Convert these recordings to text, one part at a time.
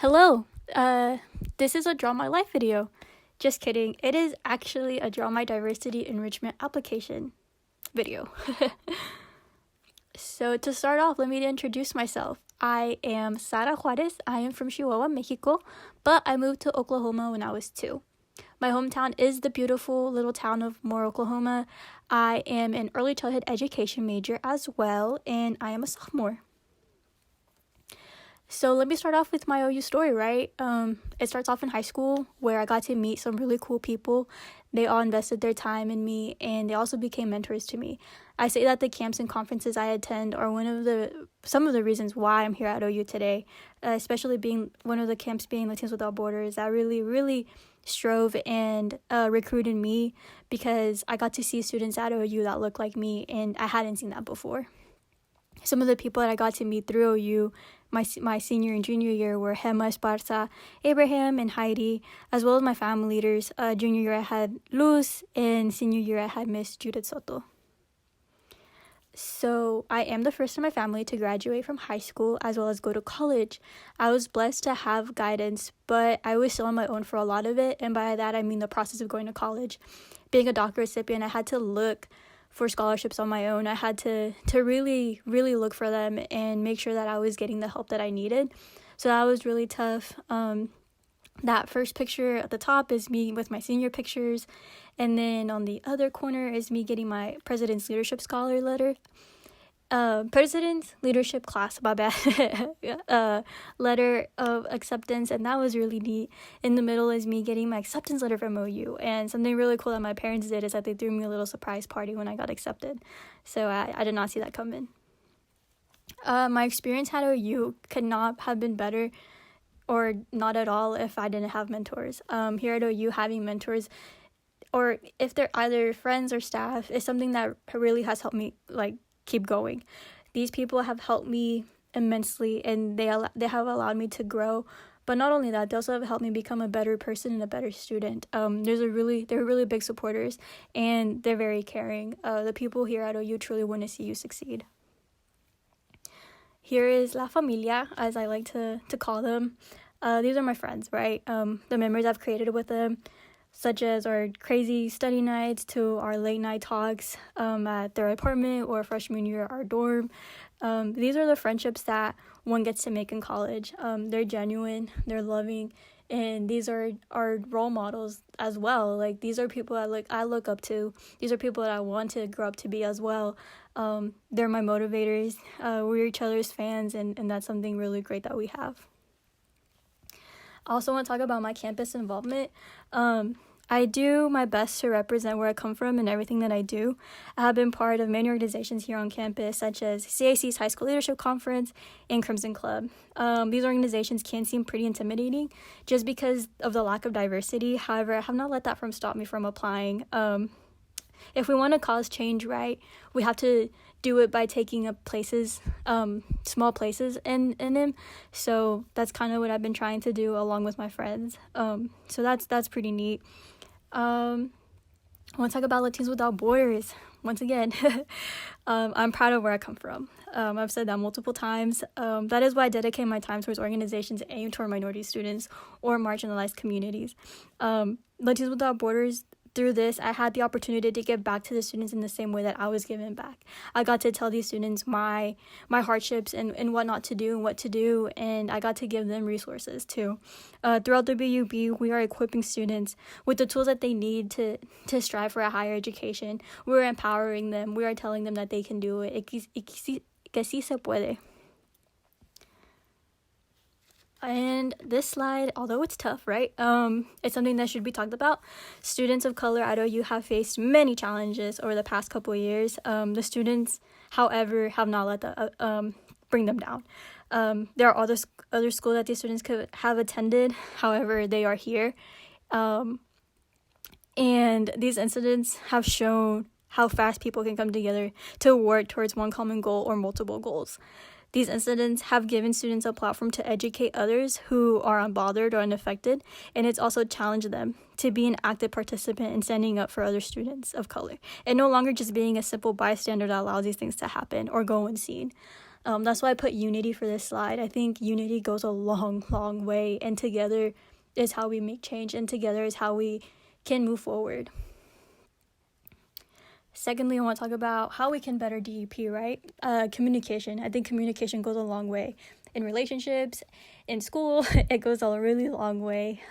Hello, this is a Draw My Life video. Just kidding, it is actually a Draw My Diversity Enrichment application video. So to start off, let me introduce myself. I am Sara Juarez. I am from Chihuahua, Mexico, but I moved to Oklahoma when I was 2. My hometown is the beautiful little town of Moore, Oklahoma. I am an early childhood education major as well, and I am a sophomore. So let me start off with my OU story, right? It starts off in high school where I got to meet some really cool people. They all invested their time in me, and they also became mentors to me. I say that the camps and conferences I attend are some of the reasons why I'm here at OU today, especially being one of the camps being Latinos Without Borders. That really strove and recruited me because I got to see students at OU that look like me, and I hadn't seen that before. Some of the people that I got to meet through OU my senior and junior year were Gemma Esparza, Abraham, and Heidi, as well as my family leaders. Junior year I had Luz, and senior year I had Miss Judith Soto. So I am the first in my family to graduate from high school as well as go to college. I was blessed to have guidance, but I was still on my own for a lot of it, and by that I mean the process of going to college. Being a DACA recipient, I had to look for scholarships on my own. I had to really look for them and make sure that I was getting the help that I needed. So that was really tough. That first picture at the top is me with my senior pictures, and then on the other corner is me getting my President's Leadership Scholar letter. President's Leadership Class, my bad, letter of acceptance, and that was really neat. In the middle is me getting my acceptance letter from OU, and something really cool that my parents did is that they threw me a little surprise party when I got accepted, so I did not see that coming. My experience at OU could not have been better, or not at all, if I didn't have mentors. Here at OU, having mentors, or if they're either friends or staff, is something that really has helped me, keep going. These people have helped me immensely, and they have allowed me to grow. But not only that, they also have helped me become a better person and a better student. They're really big supporters, and they're very caring. The people here at OU truly want to see you succeed. Here is La Familia, as I like to call them. These are my friends, right? The memories I've created with them, such as our crazy study nights to our late night talks at their apartment, or freshman year at our dorm. These are the friendships that one gets to make in college. They're genuine, they're loving, and these are our role models as well. Like, these are people I look up to. These are people that I want to grow up to be as well. They're my motivators. We're each other's fans, and that's something really great that we have. I also want to talk about my campus involvement. I do my best to represent where I come from in everything that I do. I have been part of many organizations here on campus, such as CAC's High School Leadership Conference and Crimson Club. These organizations can seem pretty intimidating just because of the lack of diversity. However, I have not let that stop me from applying. If we want to cause change, right, we have to do it by taking up places, small places in them. So that's kind of what I've been trying to do along with my friends. So that's pretty neat. I want to talk about Latinos Without Borders. Once again, I'm proud of where I come from. I've said that multiple times. That is why I dedicate my time towards organizations aimed toward minority students or marginalized communities. Latinos Without Borders, through this, I had the opportunity to give back to the students in the same way that I was given back. I got to tell these students my hardships and what not to do and what to do, and I got to give them resources too. Throughout the BUB, we are equipping students with the tools that they need to strive for a higher education. We're empowering them. We are telling them that they can do it. Que sí se puede. And this slide, although it's tough, right? It's something that should be talked about. Students of color at OU have faced many challenges over the past couple of years. The students, however, have not let that bring them down. There are other schools that these students could have attended. However, they are here. And these incidents have shown how fast people can come together to work towards one common goal or multiple goals. These incidents have given students a platform to educate others who are unbothered or unaffected, and it's also challenged them to be an active participant in standing up for other students of color, and no longer just being a simple bystander that allows these things to happen or go unseen. That's why I put unity for this slide. I think unity goes a long, long way, and together is how we make change, and together is how we can move forward. Secondly, I want to talk about how we can better DEP, right? Communication. I think communication goes a long way. In relationships, in school, it goes a really long way.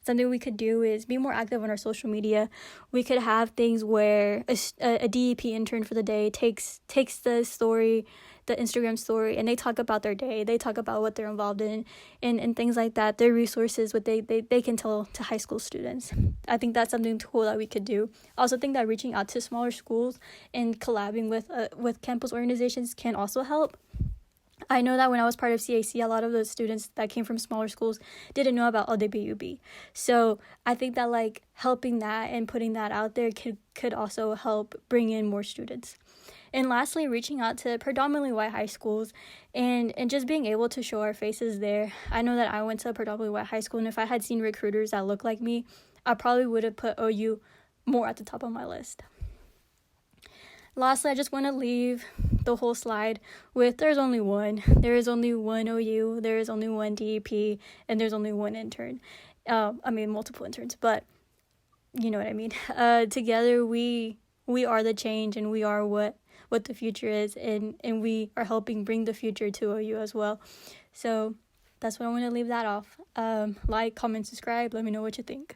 Something we could do is be more active on our social media. We could have things where a DEP intern for the day takes the story, the Instagram story, and they talk about their day. They talk about what they're involved in and things like that. Their resources, what they can tell to high school students. I think that's something cool that we could do. I also think that reaching out to smaller schools and collabing with campus organizations can also help. I know that when I was part of CAC, a lot of the students that came from smaller schools didn't know about LWB. So I think that like helping that and putting that out there could also help bring in more students. And lastly, reaching out to predominantly white high schools and just being able to show our faces there. I know that I went to a predominantly white high school, and if I had seen recruiters that look like me, I probably would have put OU more at the top of my list. Lastly, I just want to leave the whole slide with there's only one. There is only one OU, there is only one DEP, and there's only one intern. Multiple interns, but you know what I mean. Together, we are the change, and we are what the future is, and we are helping bring the future to OU as well. So that's what I want to leave that off. Like, comment, subscribe. Let me know what you think.